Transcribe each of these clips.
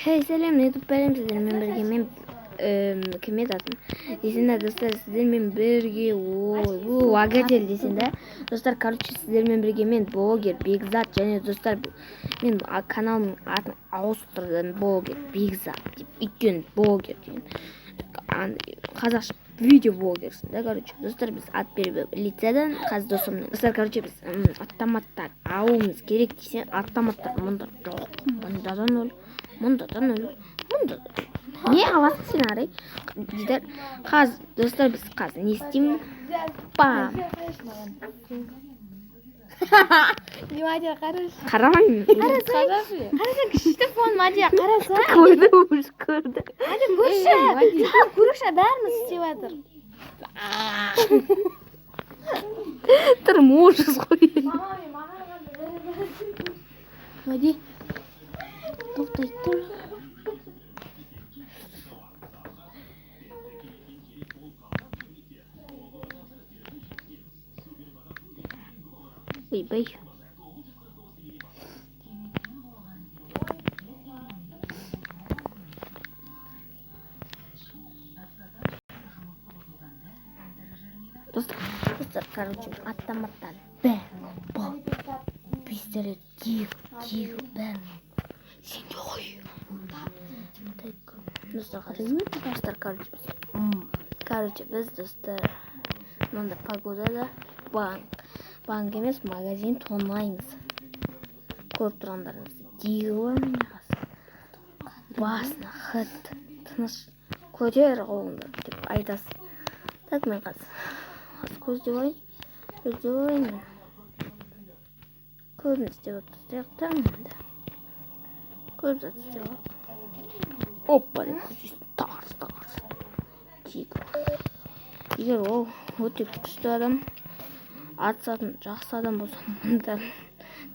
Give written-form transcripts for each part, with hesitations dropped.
Hey selam YouTube benim sizlerle birlikte men kim edi atın desinde dostlar sizlerle birlikte bu vagatel desinde dostlar короче sizlerle birlikte men blogger Bigzat және dostlar men kanalımın adını ауыстырдым blogger Bigzat деп өйткені blogger деген қазақша видео блогерсің да короче достар біз ат беріп лицеден қазір досымның достар короче біз автоматтар алуымыз керек десе автоматтар мұнда жоқ мұндадан өл мұндадан өл мұндадан не аласың сен арай дейді қазір достар біз қазір не істеймін бам Мадия қарашы. қарамаймын Қарашы күшті фон Мадия қараса. көрді уже көрді Мадия көрші. Саған көрші бәріміз істеп жатыр. тұр ужас қой Мадия тоқтай тұр. ойбай достар короче автоматтар бәрі пистолет тегі бәрі сенде ғой достар короче біз достар мында погодада банк емес магазин тонаймыз көріп тұрғандарыңыз тегі бар міне қазір басына хат тыныш көтер қолыңды деп айтасыз так мен қазір көздеп алайын көзін істеп отырсақ та мында көз істеп алып оппа деп көзейсің тарс тегі егер ол өте күшті адам атысатын жақсы адам болса мұнда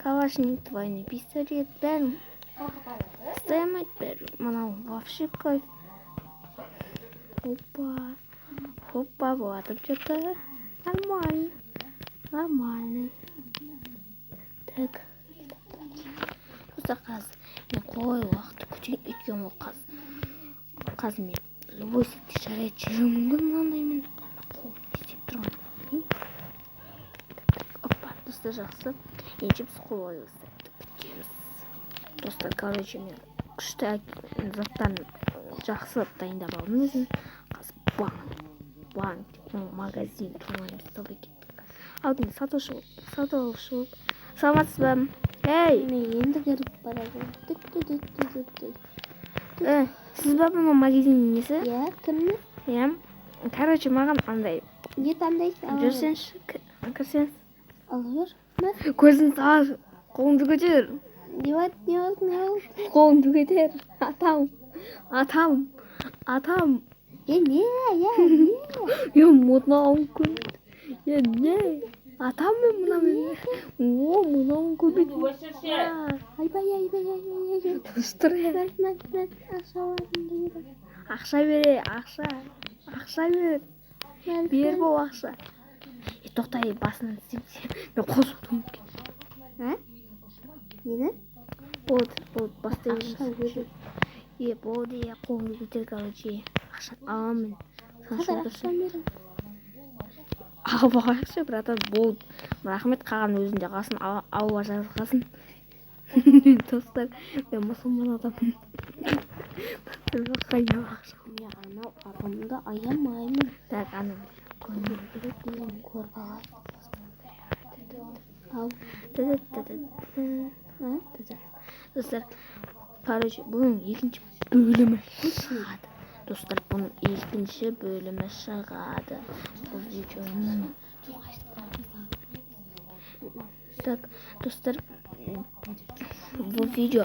калашник двойной пистолет бәрін істемейді бәрі мынау вообще кайф опа болады что-то нормальный так просто қазір мен қой уақытты күтейін өйткені ол қазір мен любой сәтте жарайды жүруім мүмкін мынандай мен қолым не істеп тұрғанын опа достар жақсы енді біз қол күтеміз достар короче мен күшті заттарын жақсы дайындап алдым өзім қазір банк магазин тонаймыз тобой кеттік алдымен сатушы болып саламатсыз ба ей Мен енді кіріп бара жатырмын. сіз ба мына магазиннің несі Иә, кімні? иә короче маған андай Не таңдайсың? жүрсеңші кірсеңіз Ала бер. көзіңді аш қолыңды көтер Не болды? қолыңды көтер атам Не? мынауың көбейді не атам мен мынауың мынауың көбейді Айбай. достар ақша бер бер бол ақша тоқтай басынан істеймін мен қосылдым Нені? болды бастаймын болды қолыңды көтер короче ақша аламын албағайықшы братан болды рахмет қалған өзінде қалсын алуға жазылғасын достар мен мұсылман адаммын қайнап ақша Анау адамды аямаймын. так ана Қорғалай. достар короче бұның екінші бөлімі шығады достар бұның екінші бөлімі шығады бұл видеоның так достар бұл видео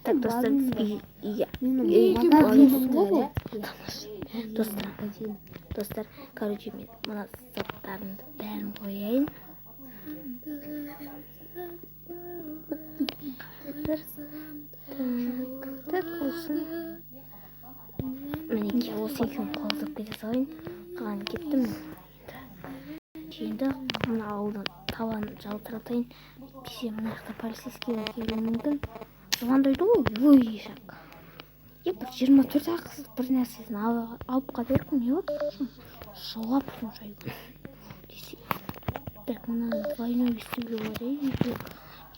так достар достар короче мен мына заттарымды бәрін қояйын так болсын мінекей осы екеуін қолдап кете салайын қалғанын кеттім енді мына ауылдан табанын жалтыратайын. Әйтпесе мына жақта полицейский келуі мүмкін. звондайды ғой, ой шақ. Бір 24 ақысыз бір нәрсесін алып қата беріп, не болды? Жауап соншай болды. Так, мына двойной істеуге болады,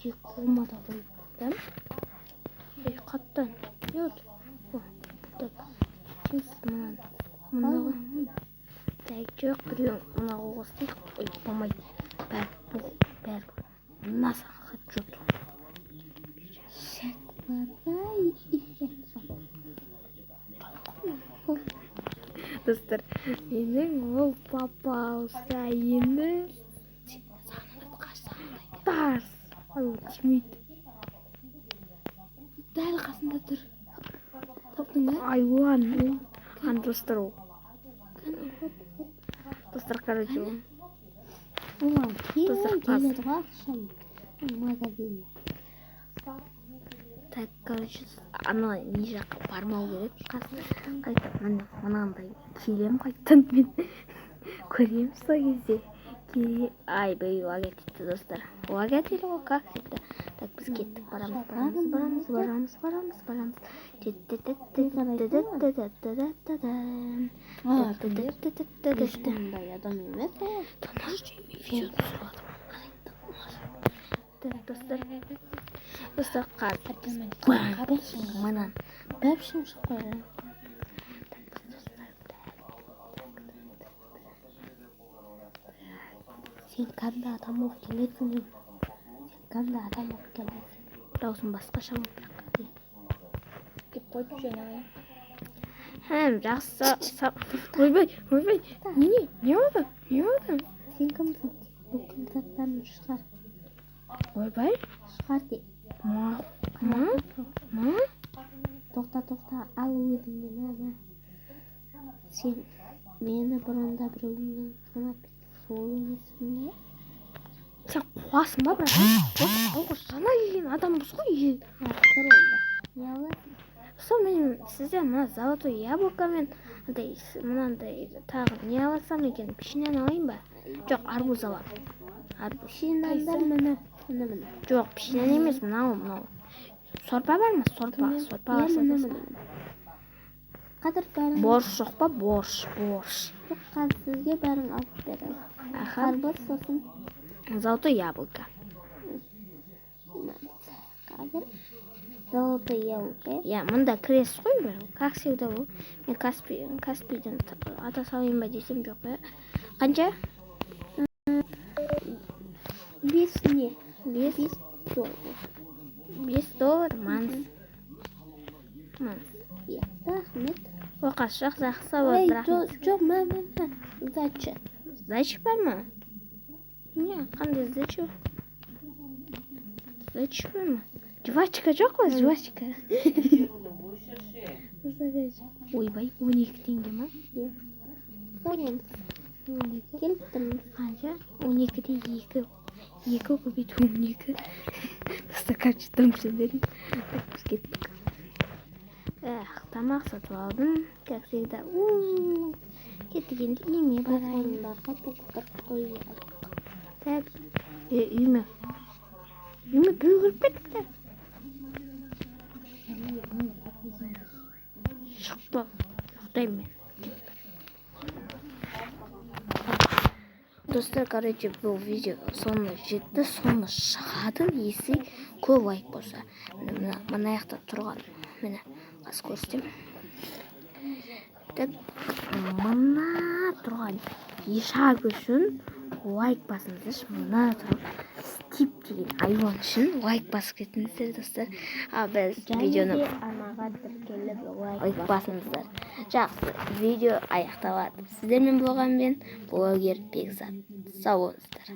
екі қолмада қойып, да? Қаттан, не болды? Так, теңсіз мұнаға. Так, жоқ, біреу мұнаға қостайық. Ой, болмайды. Бәрі. Мына саған хат жоқ. Достар, менің ол попался енді тарс. Ай, ол тимейді. Дәл қасында тұр. Таптың ба? Айуан. Хан достар ол. Достар, короче, ол. Олар Достар, келеді ғой ақшам. Магазин. Так, короче, ана не жаққа бармау керек. Қайтып, мынандай келем қайттан мен көремін сол кезде. Ай, бей, уаға кетті, достар. Уаға кетті ғой, как кетті. Так, біз кеттік, барамыз. Ешқандай адам емес ол. Достар, қарт. Мұнан. Бәпшім шықпайды. Сен қандай адам болып келесің? Даусың басқаша ма? Деп қойып жаңағы. Жақсы. Ойбай. Не oldu? Сен кімсің? Бұл кім заттарын шығар. Ойбай. Шығар де. Ма? Тоқта, ал өзіңнен ана. Сен мені бұрында біреумен санап сол емеспін бе? Сен қуасың ба, брат? Жана келген адамбыз ғой. Артыр олда. Не аласың? Сол мен сізден мына золотой яблокамен мынандай тағы не аласам екен? Пешенен алайын ба? Жоқ, арбуз алам. Пешененді міне. Жоқ, пешенен емес, мынау. Сорпа бар ма? Сорпа аласың. Қадыр бәрін. Борщ жоқ па? Борщ. Жоқ, қазір сізге бәрін алып беремін. Арбуз сосын. Золотой яблоко. Қазір золотой яблоко. Я, мында кіресіз ғой бір. Как всегда ол. Мен Каспийден ата салайын ба десем жоқ, я. Қанша? 5 не? 5 доллар. $5 манс. Рахмет. Оқас жақсы Ой, рахмет. жоқ, мән. Зачет. Зайчик бар ма? Не, қандай зайчик? Зайчик бар ма? Жвачка жоқ қой, жвачка. Ойбай, 12 теңге ма? Келттім. Қанша? 12-де 2. 2 көбейту 12. Достар, короче, томшын берін. Так, біз кеттік. Тамақ сатып алдым. Как всегда. Кеттік енді үйме барайын. Баққа тоқтар қойып. Так, үйме біреу кіріп кеттік. Шықпа. Ұйықтаймын мен. Достар, короче, бұл видео соңына жетті. Соңына шығады, есі көп лайк болса. Мына аяқта тұрған. Міне, қас көрсетем. Так, мына тұрған ешақ үшін лайк басыңыздар. Мына тұрған Стип деген айуан үшін лайк басып кетіңіздер, достар. Біз видеоны лайк басыңыздар. Жақсы, видео аяқталады. Сіздермен болған мен блогер Бекзат. Сау болыңыздар.